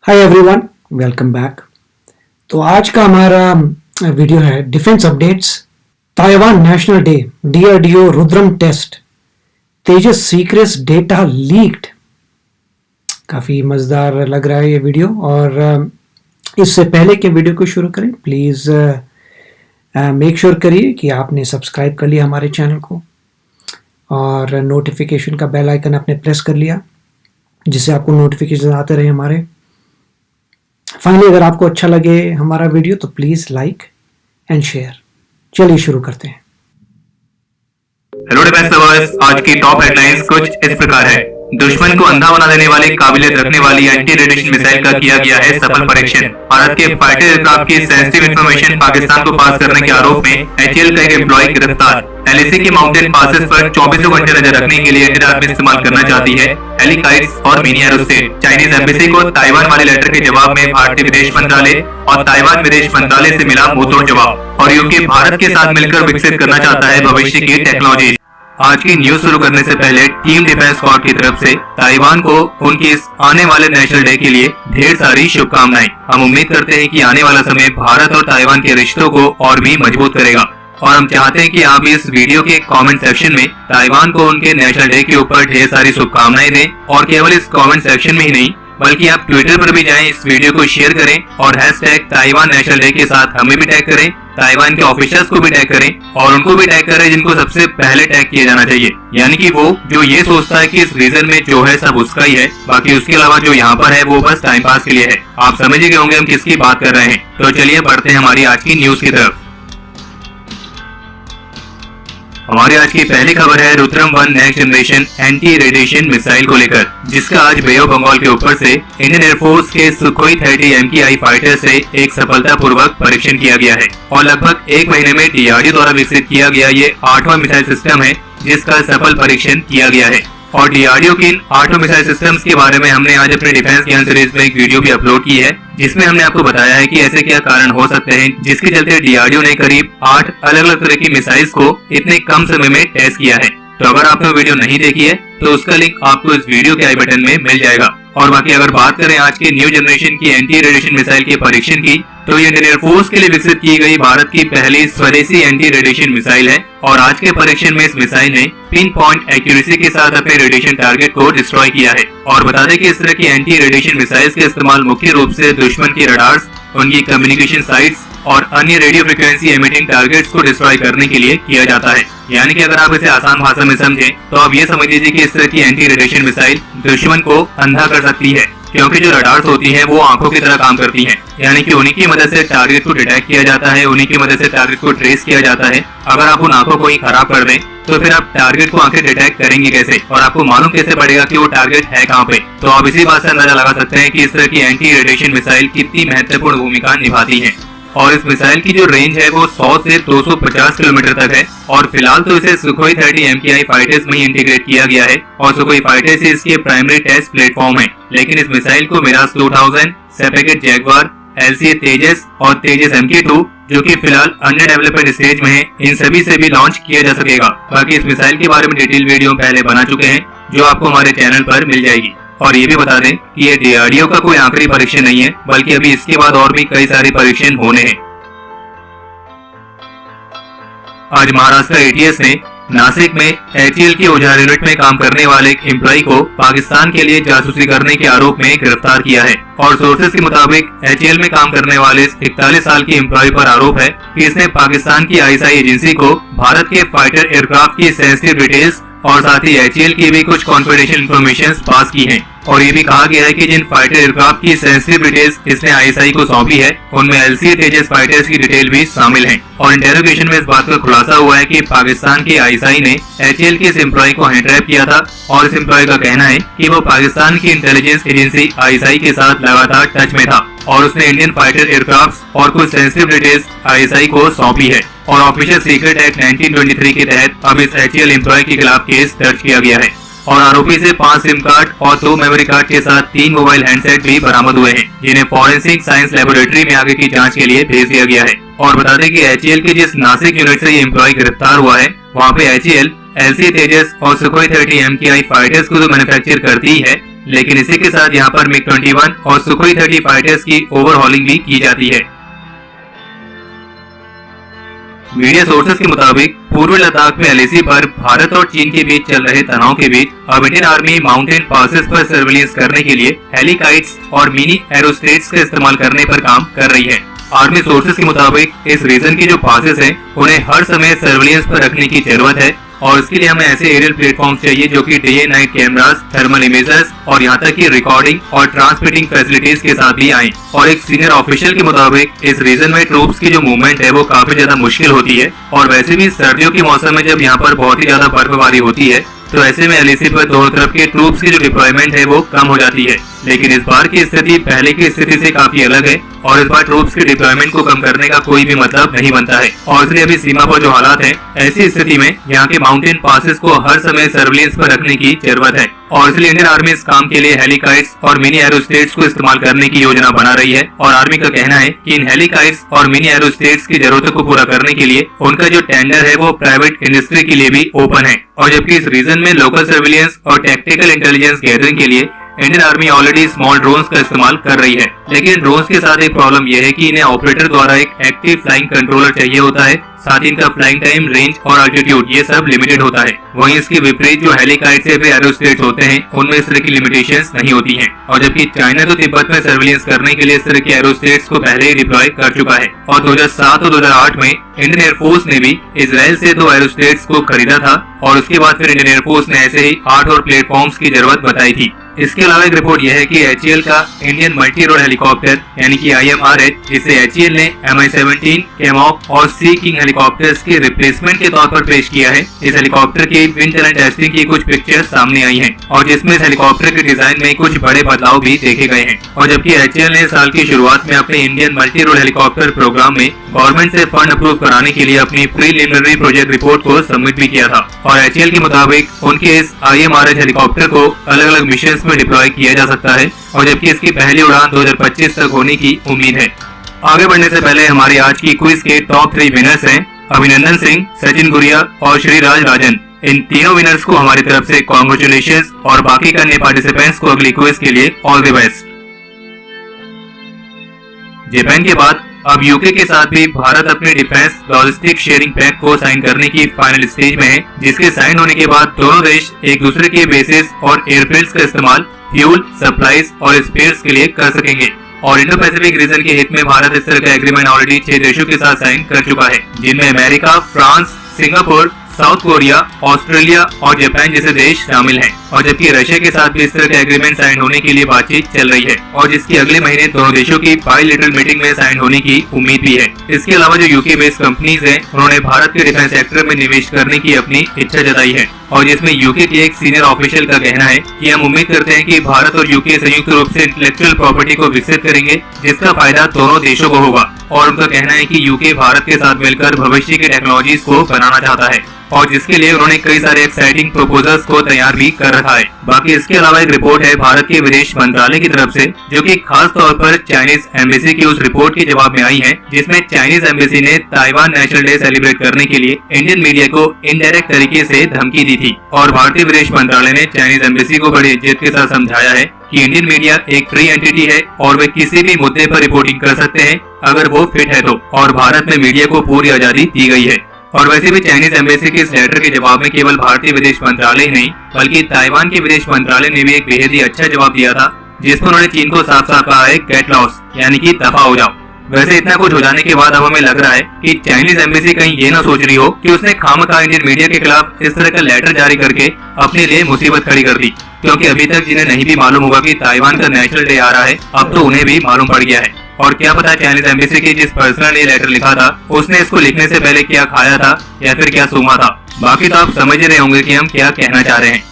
Hi everyone, welcome back. तो आज का हमारा वीडियो है defence updates. Taiwan national day, DRDO Rudram test, Tejas secrets data leaked. काफ़ी मज़ेदार लग रहा है ये वीडियो। और इससे पहले के वीडियो को शुरू करें, प्लीज़ मेक श्योर करिए कि आपने सब्सक्राइब कर लिया हमारे चैनल को और नोटिफिकेशन का बेल आइकन आपने प्रेस कर लिया, जिससे आपको नोटिफिकेशन आते रहे हमारे। फाइनली, अगर आपको अच्छा लगे हमारा वीडियो तो प्लीज लाइक एंड शेयर। चलिए शुरू करते हैं। हेलो डिफेंस लवर्स, आज की टॉप हेडलाइंस कुछ इस प्रकार है। दुश्मन को अंधा बना देने वाली काबिलियत रखने वाली एंटी रेडिएशन मिसाइल का किया गया है सफल परीक्षण। भारत के फाइटर एयरक्राफ्ट की सेंसिटिव इंफॉर्मेशन पाकिस्तान को पास करने के आरोप में एचएएल का एक एम्प्लॉय गिरफ्तार। एलएसी के माउंटेन पासेस पर 24 घंटे नजर रखने के लिए एंटीडार्क में इस्तेमाल करना चाहती है हेलिकाइट्स और मिनी एरोस्टेट। चाइनीज एम्बेसी को ताइवान वाले लेटर के जवाब में भारतीय विदेश मंत्रालय और ताइवान विदेश मंत्रालय से मिला मुंहतोड़ जवाब। और यूके भारत के साथ मिलकर विकसित करना चाहता है भविष्य की टेक्नोलॉजी। आज की न्यूज शुरू करने से पहले टीम डिफेंस स्क्वाड की तरफ से ताइवान को उनके इस आने वाले नेशनल डे के लिए ढेर सारी शुभकामनाएं। हम उम्मीद करते हैं कि आने वाला समय भारत और ताइवान के रिश्तों को और भी मजबूत करेगा। और हम चाहते हैं कि आप इस वीडियो के कमेंट सेक्शन में ताइवान को उनके नेशनल डे के ऊपर ढेर सारी शुभकामनाएं दें। और केवल इस कमेंट सेक्शन में ही नहीं, बल्कि आप ट्विटर पर भी जाएं, इस वीडियो को शेयर करें और हैशटैग ताइवान नेशनल डे के साथ हमें भी टैग करें, ताइवान के ऑफिशियल्स को भी टैग करें और उनको भी टैग करें जिनको सबसे पहले टैग किया जाना चाहिए। यानी कि वो जो ये सोचता है कि इस रीजन में जो है सब उसका ही है, बाकी उसके अलावा जो यहाँ पर है वो बस टाइम पास के लिए है। आप समझ ही गए होंगे हम किसकी बात कर रहे हैं। तो चलिए बढ़ते हैं हमारी आज की न्यूज की तरफ। हमारी आज की पहली खबर है Rudram 1 next generation anti radiation missile को लेकर, जिसका आज बे ऑफ बंगाल के ऊपर से इंडियन एयरफोर्स के सुखोई 30 MKI फाइटर से एक सफलतापूर्वक परीक्षण किया गया है। और लगभग एक महीने में डीआरडीओ द्वारा विकसित किया गया ये 8वां मिसाइल सिस्टम है जिसका सफल परीक्षण किया गया है। और डीआरडीओ के इन 8 मिसाइल सिस्टम्स के बारे में हमने आज अपने डिफेंस ज्ञान सीरीज में एक वीडियो भी अपलोड की है, जिसमें हमने आपको बताया है कि ऐसे क्या कारण हो सकते हैं जिसके चलते डीआरडीओ ने करीब 8 अलग अलग तरह की मिसाइल्स को इतने कम समय में टेस्ट किया है। तो अगर आपने वीडियो नहीं देखी है तो उसका लिंक आपको इस वीडियो के आई बटन में मिल जाएगा। और बाकी अगर बात करें आज के न्यू जनरेशन की एंटी रेडिएशन मिसाइल के परीक्षण की, तो ये इंडियन एयरफोर्स के लिए विकसित की गई भारत की पहली स्वदेशी एंटी रेडिएशन मिसाइल है। और आज के परीक्षण में इस मिसाइल ने पिन पॉइंट एक्यूरेसी के साथ अपने रेडिएशन टारगेट को डिस्ट्रॉय किया है। और बता दें कि इस तरह की एंटी रेडिएशन मिसाइल्स का इस्तेमाल मुख्य रूप से दुश्मन की रडार्स, उनकी कम्युनिकेशन साइट्स और अन्य रेडियो फ्रिक्वेंसी एमिटिंग टारगेट्स को डिस्ट्रॉय करने के लिए किया जाता है। यानी कि अगर आप इसे आसान भाषा में समझें तो आप ये समझ लीजिए कि इस तरह की एंटी रेडिएशन मिसाइल दुश्मन को अंधा कर सकती है, क्योंकि जो रडार्स होती हैं वो आंखों की तरह काम करती हैं। यानी कि उन्हीं की मदद से टारगेट को डिटेक्ट किया जाता है, उन्हीं की मदद से टारगेट को ट्रेस किया जाता है। अगर आप उन आंखों को ही खराब कर दें तो फिर आप टारगेट को आंखें डिटेक्ट करेंगे कैसे, और आपको मालूम कैसे पड़ेगा कि वो टारगेट है कहाँ पे। तो आप इसी बात से अंदाजा लगा सकते हैं कि इस तरह की एंटी रेडिएशन मिसाइल कितनी महत्वपूर्ण भूमिका निभाती है। और इस मिसाइल की जो रेंज है वो 100 से 250 किलोमीटर तक है। और फिलहाल तो इसे सुखोई 30 MKI फाइटर्स में ही इंटीग्रेट किया गया है और सुखोई फाइटर्स ही इसके प्राइमरी टेस्ट प्लेटफॉर्म है। लेकिन इस मिसाइल को मिराज 2000, सेपेकेट जैगवार, LCA तेजस और तेजस MK2 जो कि फिलहाल अंडर डेवलपमेंट स्टेज में है, इन सभी से भी लॉन्च किया जा सकेगा। बाकी इस मिसाइल के बारे में डिटेल वीडियो पहले बना चुके हैं जो आपको हमारे चैनल पर मिल जाएगी। और ये भी बता दें कि ये डीआरडीओ का कोई आखिरी परीक्षण नहीं है, बल्कि अभी इसके बाद और भी कई सारे परीक्षण होने हैं। आज महाराष्ट्र एटीएस ने नासिक में एचएएल की औजार यूनिट में काम करने वाले एक एम्प्लॉय को पाकिस्तान के लिए जासूसी करने के आरोप में गिरफ्तार किया है। और सोर्सेज के मुताबिक एचएएल में काम करने वाले इस 41 साल के एम्प्लॉय पर आरोप है कि इसने पाकिस्तान की आईएसआई एजेंसी को भारत के फाइटर एयरक्राफ्ट की सेंसिटिव डिटेल्स और साथ ही एचएएल की भी कुछ कॉन्फिडेंशियल इंफॉर्मेशन पास की है। और ये भी कहा गया है कि जिन फाइटर एयरक्राफ्ट की सेंसिटिव डिटेल्स इसने आईएसआई को सौंपी है उनमें LCA तेजस फाइटर्स की डिटेल भी शामिल है। और इंटेरोगेशन में इस बात का खुलासा हुआ है कि पाकिस्तान की आईएसआई ने एचएएल के इस एम्प्लॉय को हैंडट्रैप किया था। और इस एम्प्लॉय का कहना है कि वो पाकिस्तान की इंटेलिजेंस एजेंसी आईएसआई के साथ लगातार टच में था और उसने इंडियन फाइटर एयरक्राफ्ट और कुछ सेंसिटिव डिटेल्स आईएसआई को सौंपी है। और ऑफिशियल सीक्रेट एक्ट 1923 के तहत अब इस एचएएल एम्प्लॉय के खिलाफ केस दर्ज किया गया है। और आरोपी से 5 सिम कार्ड और 2 मेमोरी कार्ड के साथ 3 मोबाइल हैंडसेट भी बरामद हुए हैं, जिन्हें फॉरेंसिक साइंस लेबोरेटरी में आगे की जांच के लिए भेज दिया गया है। और बता दें कि एचएएल के जिस नासिक यूनिट से ये एम्प्लॉय गिरफ्तार हुआ है, वहाँ पे एचएएल LCA तेजस और सुखोई 30 MKI फाइटर्स को जो मैन्युफैक्चर करती है लेकिन इसी के साथ यहाँ पर MiG-21 और सुखोई 30 फाइटर्स की ओवरहॉलिंग भी की जाती है। मीडिया सोर्सेस के मुताबिक पूर्व लद्दाख में LAC पर भारत और चीन के बीच चल रहे तनाव के बीच अब इंडियन आर्मी माउंटेन पासेस पर सर्विलेंस करने के लिए हेलिकाइट्स और मिनी एरोस्टेट्स का इस्तेमाल करने पर काम कर रही है। आर्मी सोर्सेस के मुताबिक इस रीजन के जो पासेस हैं उन्हें हर समय सर्विलेंस पर रखने की जरूरत है और इसके लिए हमें ऐसे एरियल प्लेटफॉर्म चाहिए जो कि day and night cameras, thermal इमेजर्स और यहाँ तक कि रिकॉर्डिंग और ट्रांसमिटिंग फैसिलिटीज के साथ भी आए। और एक सीनियर ऑफिशियल के मुताबिक इस रीजन में ट्रूप्स की जो मूवमेंट है वो काफी ज्यादा मुश्किल होती है और वैसे भी सर्दियों के मौसम में जब यहाँ पर बहुत ही ज्यादा बर्फबारी होती है तो ऐसे में LAC पर दोनों तरफ के ट्रूप्स की जो डिप्लॉयमेंट है वो कम हो जाती है। लेकिन इस बार की स्थिति पहले की स्थिति से काफी अलग है और इस बार ट्रूप्स की डिप्लॉयमेंट को कम करने का कोई भी मतलब नहीं बनता है और इसलिए अभी सीमा पर जो हालात हैं ऐसी स्थिति में यहाँ के माउंटेन पासेस को हर समय सर्विलेंस पर रखने की जरूरत है और इसलिए इंडियन आर्मी इस काम के लिए हेलिकाइट्स और मिनी एरोस्टेट्स को इस्तेमाल करने की योजना बना रही है। और आर्मी का कहना है कि इन हेलिकाइट्स और मिनी एरोस्टेट्स की जरूरतों को पूरा करने के लिए उनका जो टेंडर है वो प्राइवेट इंडस्ट्री के लिए भी ओपन है। और जबकि इस रीजन में लोकल सर्विलियंस और टैक्टिकल इंटेलिजेंस गैदरिंग के लिए Indian army already small drones का इस्तेमाल कर रही है, लेकिन ड्रोन्स के साथ एक प्रॉब्लम यह है कि इन्हें ऑपरेटर द्वारा एक एक्टिव फ्लाइंग कंट्रोलर चाहिए होता है। साथ ही इनका फ्लाइंग टाइम, रेंज और अल्टीट्यूड ये सब लिमिटेड होता है। वहीं इसके विपरीत जो हेलिकाइट्स या एरोस्टेट्स होते हैं उनमें इस तरह की लिमिटेशंस नहीं होती हैं। और जबकि चाइना तो तिब्बत में सर्विलेंस करने के लिए इस तरह के एरोस्टेट्स को पहले ही डिप्लॉय कर चुका है और 2007 और 2008 में इंडियन एयरफोर्स ने भी इजराइल से 2 एरोस्टेट्स को खरीदा था और उसके बाद फिर इंडियन एयरफोर्स ने ऐसे ही 8 और प्लेटफॉर्म्स की जरूरत बताई थी। इसके अलावा एक रिपोर्ट यह है कि HAL का इंडियन मल्टी रोल हेलीकॉप्टर यानी कि IMRH, जिसे HAL ने Mi-17, कैमॉक और सी किंग हेलीकॉप्टर्स के रिप्लेसमेंट के तौर पर पेश किया है। इस हेलीकॉप्टर की विंड टनल टेस्टिंग की कुछ पिक्चर्स सामने आई हैं और जिसमें इस हेलीकॉप्टर के डिजाइन में कुछ बड़े बदलाव भी देखे गए हैं। और जबकि HAL ने साल की शुरुआत में अपने Indian multi role helicopter programme में गवर्नमेंट से फंड अप्रूव कराने के लिए अपनी प्रीलिमिनरी प्रोजेक्ट रिपोर्ट को सबमिट भी किया था और HAL के मुताबिक उनके इस IMRH हेलीकॉप्टर को अलग अलग मिशन में डिप्लॉय किया जा सकता है और जबकि इसकी पहली उड़ान 2025 तक होने की उम्मीद है। आगे बढ़ने से पहले हमारी आज की क्विज के टॉप 3 विनर्स हैं अभिनंदन सिंह, सचिन गुरिया और श्रीराज राजन। इन तीनों विनर्स को हमारी तरफ से कॉन्ग्रेचुलेशंस और बाकी के अन्य पार्टिसिपेंट्स को अगली क्विज के लिए ऑल द बेस्ट। जापान के बाद अब यूके के साथ भी भारत अपने डिफेंस लॉजिस्टिक शेयरिंग पैक्ट को साइन करने की फाइनल स्टेज में है, जिसके साइन होने के बाद दोनों देश एक दूसरे के बेसिस और एयरफील्ड्स का इस्तेमाल फ्यूल, सप्लाईज और स्पेयर्स के लिए कर सकेंगे। और इंडो पैसिफिक रीजन के हित में भारत इस तरह का एग्रीमेंट ऑलरेडी 6 देशों के साथ साइन कर चुका है, जिनमें America, France, Singapore, south Korea, Australia और जापान जैसे देश शामिल हैं। और जबकि रशिया के साथ भी इस तरह का एग्रीमेंट साइन होने के लिए बातचीत चल रही है और जिसकी अगले महीने दोनों देशों की बायलैटरल मीटिंग में साइन होने की उम्मीद भी है। इसके अलावा जो यूके बेस्ड कंपनीज हैं उन्होंने भारत के डिफेंस सेक्टर में निवेश करने की अपनी इच्छा जताई है और जिसमें यूके के एक सीनियर ऑफिशियल का कहना है कि हम उम्मीद करते हैं कि भारत और यूके संयुक्त रूप से इंटेलेक्चुअल प्रॉपर्टी को विकसित करेंगे जिसका फायदा दोनों देशों को होगा। और उनका कहना है कि यूके भारत के साथ मिलकर भविष्य की टेक्नोलॉजीज को बनाना चाहता है और जिसके लिए उन्होंने कई सारे एक्साइटिंग प्रपोजल्स को तैयार भी कर रखा है। बाकी इसके अलावा एक रिपोर्ट है भारत के विदेश मंत्रालय की तरफ से जो कि खास तौर पर चाइनीज एम्बेसी की उस रिपोर्ट के जवाब में आई है, जिसमें चाइनीज एम्बेसी ने ताइवान नेशनल डे सेलिब्रेट करने के लिए इंडियन मीडिया को इनडायरेक्ट तरीके से धमकी दी थी। और भारतीय विदेश मंत्रालय ने चाइनीज एम्बेसी को बड़ी इज्जत के साथ समझाया है कि इंडियन मीडिया एक फ्री एंटिटी है और वे किसी भी मुद्दे पर रिपोर्टिंग कर सकते हैं अगर वो फिट है तो, और भारत में मीडिया को पूरी आजादी दी गई है। और वैसे भी चाइनीज एम्बेसी के इस लेटर के जवाब में केवल भारतीय विदेश मंत्रालय ही नहीं बल्कि ताइवान के विदेश मंत्रालय ने भी एक बेहद ही अच्छा जवाब दिया था, जिसमें उन्होंने चीन को साफ साफ कहा है गेट लॉस्ट यानी कि दफा हो जाओ। वैसे इतना कुछ हो जाने के बाद अब हमें लग रहा है कि चाइनीज एम्बेसी कहीं ये ना सोच रही हो कि उसने खामखा इंडियन मीडिया के खिलाफ इस तरह का लेटर जारी करके अपने लिए मुसीबत खड़ी कर दी, क्योंकि अभी तक जिन्हें नहीं भी मालूम होगा कि ताइवान का नेशनल डे आ रहा है अब तो उन्हें भी मालूम पड़ गया है। और क्या पता चाइनीज एम्बेसी की जिस पर्सन ने लेटर लिखा था उसने इसको लिखने से पहले क्या खाया था या फिर क्या सूंघा था। बाकी तो आप समझ रहे होंगे कि हम क्या कहना चाह रहे हैं।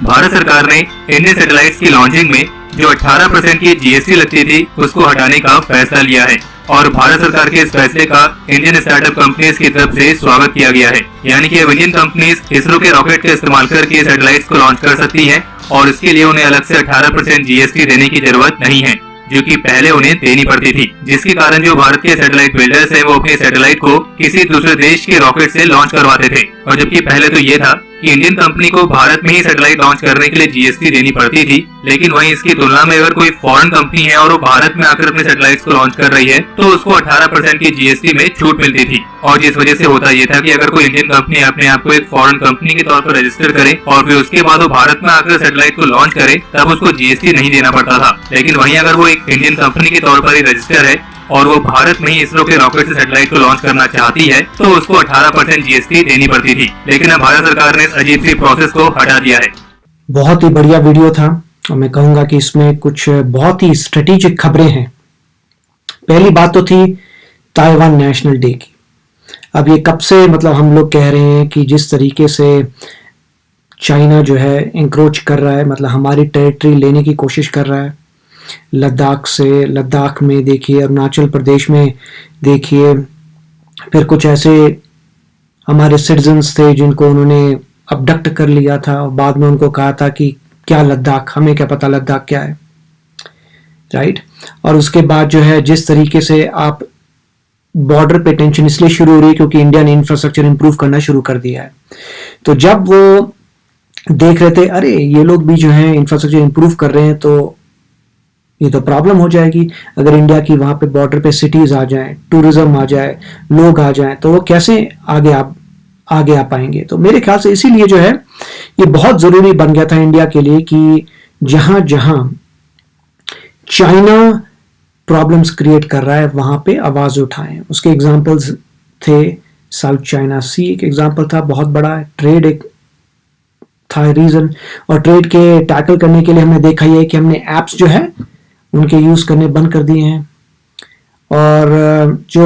भारत सरकार ने इंडियन सैटेलाइट्स की लॉन्चिंग में जो 18% की जीएसटी लगती थी उसको हटाने का फैसला लिया है और भारत सरकार के इस फैसले का इंडियन स्टार्टअप कंपनीज की तरफ से स्वागत किया गया है। यानी कि अब इंडियन कंपनीज इसरो के रॉकेट का इस्तेमाल करके सैटेलाइट्स को लॉन्च कर सकती हैं और इसके लिए उन्हें अलग से 18% जीएसटी देने की जरूरत नहीं है, जो कि पहले उन्हें देनी पड़ती थी, जिसके कारण जो भारत के सैटेलाइट बिल्डर्स हैं वो अपने सैटेलाइट को किसी दूसरे देश के रॉकेट से लॉन्च करवाते थे। और जबकि पहले तो ये था कि इंडियन कंपनी को भारत में ही सैटेलाइट लॉन्च करने के लिए जीएसटी देनी पड़ती थी, लेकिन वहीं इसकी तुलना में अगर कोई फॉरेन कंपनी है और वो भारत में आकर अपने सैटेलाइट्स को लॉन्च कर रही है तो उसको 18% की जीएसटी में छूट मिलती थी। और जिस वजह से होता ये था कि अगर कोई इंडियन कंपनी अपने आप को एक फॉरेन कंपनी के तौर पर रजिस्टर करे और फिर उसके बाद वो भारत में आकर सैटेलाइट को लॉन्च करे तब उसको जीएसटी नहीं देना पड़ता था। लेकिन वहीं अगर वो एक इंडियन कंपनी के तौर पर ही रजिस्टर है और वो भारत में ही इसरो के रॉकेट से सैटेलाइट को लॉन्च करना चाहती है तो उसको 18% जीएसटी देनी पड़ती थी। लेकिन अब भारत सरकार ने इस अजीब सी प्रोसेस को हटा दिया है। बहुत ही बढ़िया वीडियो था और मैं कहूंगा कि इसमें कुछ बहुत ही स्ट्रेटेजिक खबरें हैं। पहली बात तो थी ताइवान नेशनल डे की। अब ये कब से मतलब हम लोग कह रहे हैं कि जिस तरीके से चाइना जो है इंक्रोच कर रहा है, मतलब हमारी टेरिटरी लेने की कोशिश कर रहा है, लद्दाख में देखिए, अरुणाचल प्रदेश में देखिए, फिर कुछ ऐसे हमारे सिटीजन्स थे जिनको उन्होंने अबडक्ट कर लिया था और बाद में उनको कहा था कि क्या लद्दाख, हमें क्या पता लद्दाख क्या है, राइट। और उसके बाद जो है जिस तरीके से आप बॉर्डर पे टेंशन इसलिए शुरू हो रही है क्योंकि इंडिया ने इंफ्रास्ट्रक्चर इंप्रूव करना शुरू कर दिया है। तो जब वो देख रहे थे अरे ये लोग भी जो है इंफ्रास्ट्रक्चर इंप्रूव कर रहे हैं तो ये तो प्रॉब्लम हो जाएगी, अगर इंडिया की वहां पे बॉर्डर पे सिटीज आ जाएं, टूरिज्म आ जाए, लोग आ जाएं तो वो कैसे आगे आ पाएंगे। तो मेरे ख्याल से इसीलिए जो है ये बहुत जरूरी बन गया था इंडिया के लिए कि जहां जहां चाइना प्रॉब्लम्स क्रिएट कर रहा है वहां पे आवाज उठाएं। उसके एग्जांपल्स थे साउथ चाइना सी एक एग्जांपल था बहुत बड़ा, ट्रेड एक था रीजन, और ट्रेड के टैकल करने के लिए हमने देखा ये कि हमने एप्स जो है उनके यूज करने बंद कर दिए हैं। और जो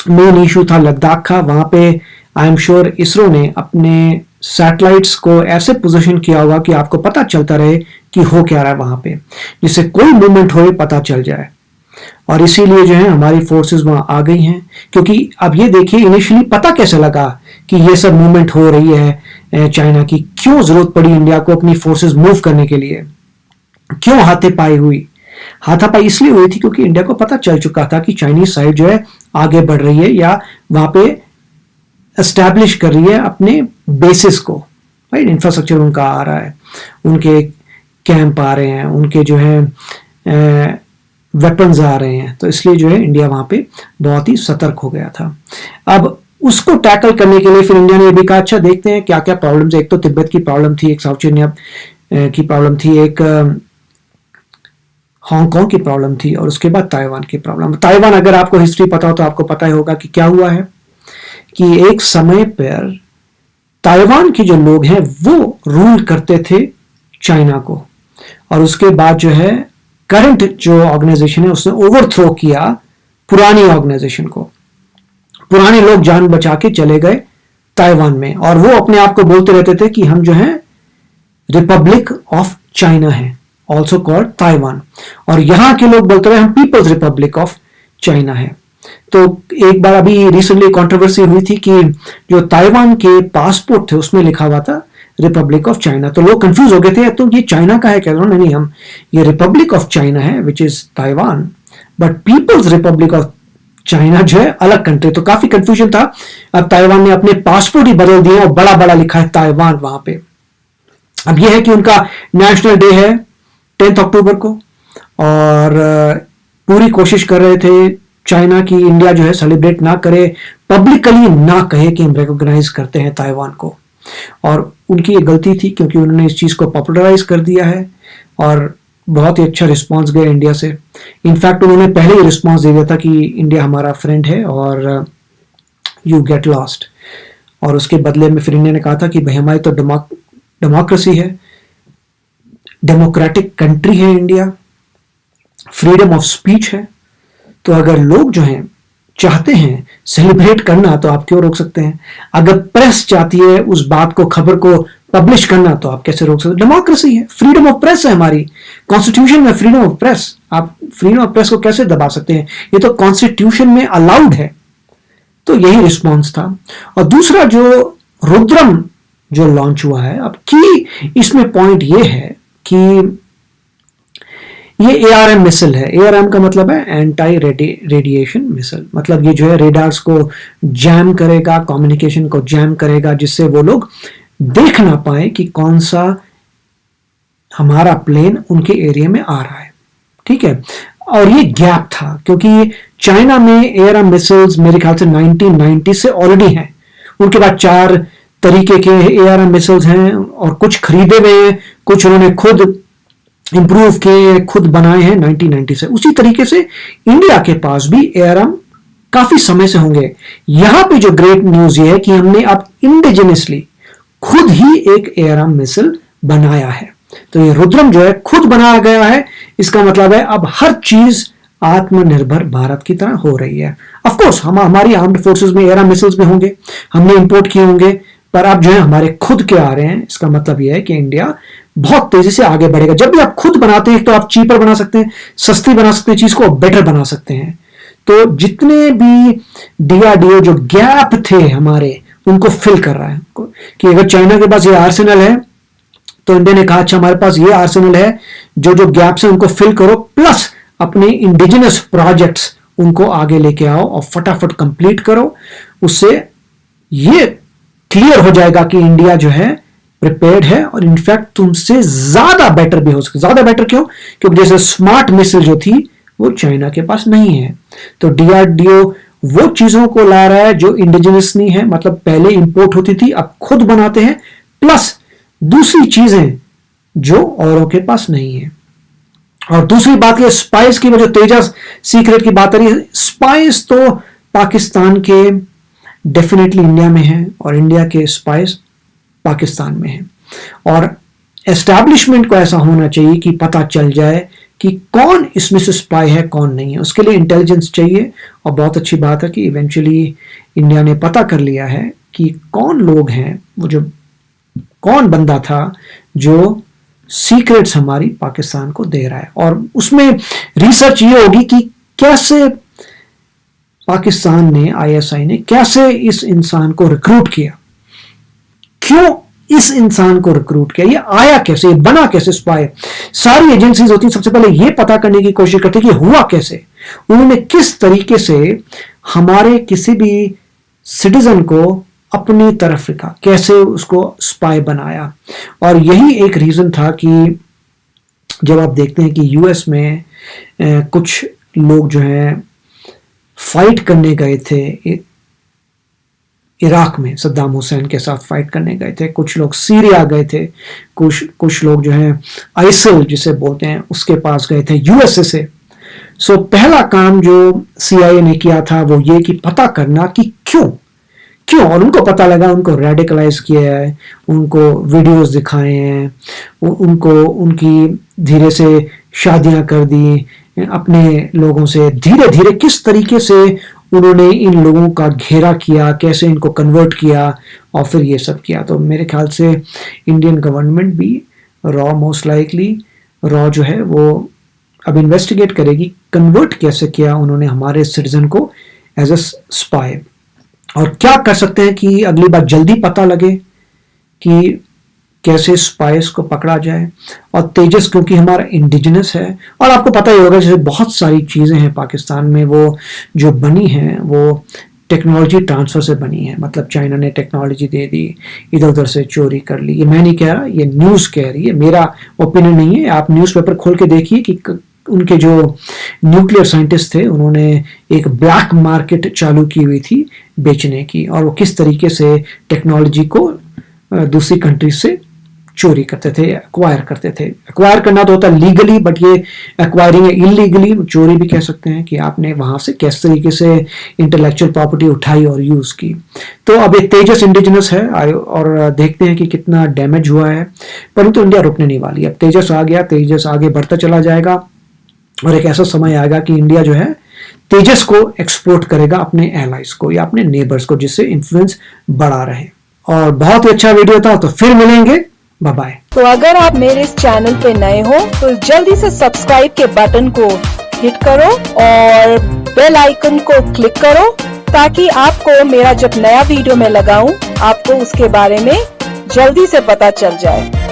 मेन इशू था लद्दाख का, वहां पे आई एम श्योर इसरो ने अपने सैटेलाइट्स को ऐसे पोजीशन किया होगा कि आपको पता चलता रहे कि हो क्या रहा है वहां पे, जिससे कोई मूवमेंट हो पता चल जाए। और इसीलिए जो है हमारी फोर्सेस वहां आ गई हैं, क्योंकि अब ये देखिए इनिशियली पता कैसे लगा कि ये सब मूवमेंट हो रही है चाइना की, क्यों जरूरत पड़ी इंडिया को अपनी फोर्सेस मूव करने के लिए, क्यों हाथापाई इसलिए हुई थी क्योंकि इंडिया को पता चल चुका था कि चाइनीज साइड जो है आगे बढ़ रही है या वहां पे एस्टैब्लिश कर रही है अपने बेसिस को, राइट। इंफ्रास्ट्रक्चर उनका आ रहा है, उनके कैंप आ रहे हैं, उनके जो है वेपन्स आ रहे हैं, तो इसलिए जो है इंडिया वहां पे बहुत ही सतर्क हो गया था। अब उसको टैकल करने के लिए फिर इंडिया ने भी कहा अच्छा देखते हैं क्या क्या प्रॉब्लम्स, एक तो तिब्बत की प्रॉब्लम थी, एक साउथ चाइना की प्रॉब्लम थी, एक हांगकांग की प्रॉब्लम थी और उसके बाद ताइवान की प्रॉब्लम। ताइवान अगर आपको हिस्ट्री पता हो तो आपको पता ही होगा कि क्या हुआ है कि एक समय पर ताइवान के जो लोग हैं वो रूल करते थे चाइना को, और उसके बाद जो है करंट जो ऑर्गेनाइजेशन है उसने ओवरथ्रो किया पुरानी ऑर्गेनाइजेशन को। पुराने लोग जान बचा के चले गए ताइवान में और वो अपने आप को बोलते रहते थे कि हम जो है रिपब्लिक ऑफ चाइना है, ऑल्सो कॉल्ड ताइवान, और यहां के लोग बोलते रहे हम पीपल्स रिपब्लिक ऑफ चाइना है। तो एक बार अभी रिसेंटली कंट्रोवर्सी हुई थी कि जो ताइवान के पासपोर्ट थे उसमें लिखा हुआ था रिपब्लिक ऑफ चाइना, तो लोग कंफ्यूज हो गए थे तो ये चाइना का है क्या, नहीं हम ये रिपब्लिक ऑफ चाइना है which is Taiwan, but People's Republic of China जो है अलग कंट्री। तो काफी कंफ्यूजन था। अब ताइवान ने अपने पासपोर्ट ही बदल दिए और बड़ा बड़ा लिखा है ताइवान वहां पे। अब यह है कि उनका नेशनल डे है 10 अक्टूबर को और पूरी कोशिश कर रहे थे चाइना की इंडिया जो है सेलिब्रेट ना करे, पब्लिकली ना कहे कि हम रिकॉग्नाइज करते हैं ताइवान को, और उनकी ये गलती थी क्योंकि उन्होंने इस चीज को पॉपुलराइज कर दिया है और बहुत ही अच्छा रिस्पांस गया इंडिया से। इनफैक्ट उन्होंने पहले ही रिस्पांस दे दिया था कि इंडिया हमारा फ्रेंड है और यू गेट लॉस्ट, और उसके बदले में फिर इंडिया ने कहा था कि भाई हमारी तो डेमोक्रेसी है, डेमोक्रेटिक कंट्री है इंडिया, फ्रीडम ऑफ स्पीच है, तो अगर लोग जो हैं चाहते हैं सेलिब्रेट करना तो आप क्यों रोक सकते हैं, अगर प्रेस चाहती है उस बात को, खबर को पब्लिश करना तो आप कैसे रोक सकते हैं। डेमोक्रेसी है, फ्रीडम ऑफ प्रेस है हमारी, कॉन्स्टिट्यूशन में फ्रीडम ऑफ प्रेस, आप फ्रीडम ऑफ प्रेस को कैसे दबा सकते हैं, ये तो कॉन्स्टिट्यूशन में अलाउड है। तो यही रिस्पॉन्स था। और दूसरा जो रुद्रम जो लॉन्च हुआ है, अब की इसमें पॉइंट ये है कि ये ARM मिसाइल है। ARM का मतलब है एंटी रेडिएशन मिसाइल। मतलब ये जो है रेडार्स को जैम करेगा, कम्युनिकेशन को जैम करेगा, जिससे वो लोग देख ना पाए कि कौन सा हमारा प्लेन उनके एरिया में आ रहा है। ठीक है, और ये गैप था क्योंकि चाइना में ARM मिसाइल्स मेरे ख्याल से 1990 से ऑलरेडी हैं। उनके बाद 4 तरीके के ARM मिसाइल्स हैं और कुछ खरीदे हुए हैं, कुछ उन्होंने खुद इंप्रूव किए, खुद बनाए हैं 1990 से। उसी तरीके से इंडिया के पास भी ARM काफी समय से होंगे। यहां पे जो ग्रेट न्यूज ये है कि हमने अब इंडिजिनसली खुद ही एक ARM मिसाइल बनाया है। तो ये रुद्रम जो है खुद बनाया गया है। इसका मतलब है अब हर चीज आत्मनिर्भर भारत की तरह हो रही है। ऑफ कोर्स हमारी आर्म्ड फोर्सेस में ARM मिसाइल्स में होंगे, हमने इंपोर्ट किए होंगे, पर अब जो है हमारे खुद के आ रहे हैं। इसका मतलब यह है कि इंडिया बहुत तेजी से आगे बढ़ेगा। जब भी आप खुद बनाते हैं तो आप चीपर बना सकते हैं, सस्ती बना सकते हैं, चीज को बेटर बना सकते हैं। तो जितने भी DRDO जो गैप थे हमारे, उनको फिल कर रहा है कि अगर चाइना के पास ये आर्सेनल है तो इंडिया ने कहा अच्छा हमारे पास ये आर्सेनल है, जो जो गैप्स है उनको फिल करो, प्लस अपने इंडिजिनस प्रोजेक्ट्स उनको आगे लेके आओ और फटाफट कंप्लीट करो। उससे ये क्लियर हो जाएगा कि इंडिया जो है प्रिपेयर्ड है और इनफैक्ट तुमसे ज्यादा बेटर भी हो सकता है। ज्यादा बेटर क्यों? क्योंकि जैसे स्मार्ट मिसाइल जो थी वो चाइना के पास नहीं है। तो DRDO वो चीजों को ला रहा है जो इंडिजिनस नहीं है, मतलब पहले इंपोर्ट होती थी अब खुद बनाते हैं, प्लस दूसरी चीजें जो औरों के पास नहीं है। और दूसरी बात ये स्पाइस की, जो तेजस सीक्रेट की बात रही है, स्पाइस तो पाकिस्तान के डेफिनेटली इंडिया में है और इंडिया के स्पाइस पाकिस्तान में है। और एस्टैब्लिशमेंट को ऐसा होना चाहिए कि पता चल जाए कि कौन इसमें से स्पाई है कौन नहीं है। उसके लिए इंटेलिजेंस चाहिए और बहुत अच्छी बात है कि इवेंचुअली इंडिया ने पता कर लिया है कि कौन लोग हैं, वो जो कौन बंदा था जो सीक्रेट्स हमारी पाकिस्तान को दे रहा है। और उसमें रिसर्च ये होगी कि कैसे पाकिस्तान ने, ISI ने कैसे इस इंसान को रिक्रूट किया, क्यों इस इंसान को रिक्रूट किया, ये आया कैसे, ये बना कैसे स्पाई। सारी एजेंसीज होती सबसे पहले ये पता करने की कोशिश करती कि हुआ कैसे, उन्होंने किस तरीके से हमारे किसी भी सिटीजन को अपनी तरफ रखा, कैसे उसको स्पाई बनाया। और यही एक रीजन था कि जब आप देखते हैं कि US में कुछ लोग जो हैं फाइट करने गए थे इराक में, सद्दाम हुसैन के साथ फाइट करने गए थे, कुछ लोग सीरिया गए थे, कुछ लोग जो हैं आइसिल जिसे बोलते हैं उसके पास गए थे USA से। सो पहला काम जो CIA ने किया था वो ये कि पता करना कि क्यों, और उनको पता लगा, उनको रेडिकलाइज किया है, उनको वीडियोस दिखाए हैं, उनको उनकी धीरे से शादियां कर दी अपने लोगों से, धीरे धीरे किस तरीके से उन्होंने इन लोगों का घेरा किया, कैसे इनको कन्वर्ट किया और फिर ये सब किया। तो मेरे ख्याल से इंडियन गवर्नमेंट भी मोस्ट लाइकली जो है वो अब इन्वेस्टिगेट करेगी कन्वर्ट कैसे किया उन्होंने हमारे सिटीजन को एज अ स्पाई, और क्या कर सकते हैं कि अगली बार जल्दी पता लगे कि कैसे स्पाइस को पकड़ा जाए। और तेजस क्योंकि हमारा इंडिजिनस है, और आपको पता ही होगा जैसे बहुत सारी चीज़ें हैं पाकिस्तान में वो जो बनी हैं वो टेक्नोलॉजी ट्रांसफ़र से बनी है। मतलब चाइना ने टेक्नोलॉजी दे दी, इधर उधर से चोरी कर ली। ये मैं नहीं कह रहा, ये न्यूज़ कह रही है, मेरा ओपिनियन नहीं है। आप न्यूज़पेपर खोल के देखिए कि उनके जो न्यूक्लियर साइंटिस्ट थे उन्होंने एक ब्लैक मार्केट चालू की हुई थी बेचने की, और वो किस तरीके से टेक्नोलॉजी को दूसरी कंट्री से चोरी करते थे, एक्वायर करते थे। एक्वायर करना तो होता है लीगली, बट ये एक्वायरिंग है इलीगली, चोरी भी कह सकते हैं कि आपने वहां से किस तरीके से इंटेलेक्चुअल प्रॉपर्टी उठाई और यूज की। तो अब ये तेजस इंडिजिनस है और देखते हैं कि कितना डैमेज हुआ है, परंतु इंडिया रुकने नहीं वाली। अब तेजस आ गया, तेजस आगे बढ़ता चला जाएगा और एक ऐसा समय आएगा कि इंडिया जो है तेजस को एक्सपोर्ट करेगा अपने एलाइज को या अपने नेबर्स को, जिससे इन्फ्लुएंस बढ़ा रहे। और बहुत ही अच्छा वीडियो था, तो फिर मिलेंगे, बाय बाय। तो अगर आप मेरे इस चैनल पे नए हो तो जल्दी से सब्सक्राइब के बटन को हिट करो और बेल आइकन को क्लिक करो, ताकि आपको मेरा जब नया वीडियो मैं लगाऊं आपको उसके बारे में जल्दी से पता चल जाए।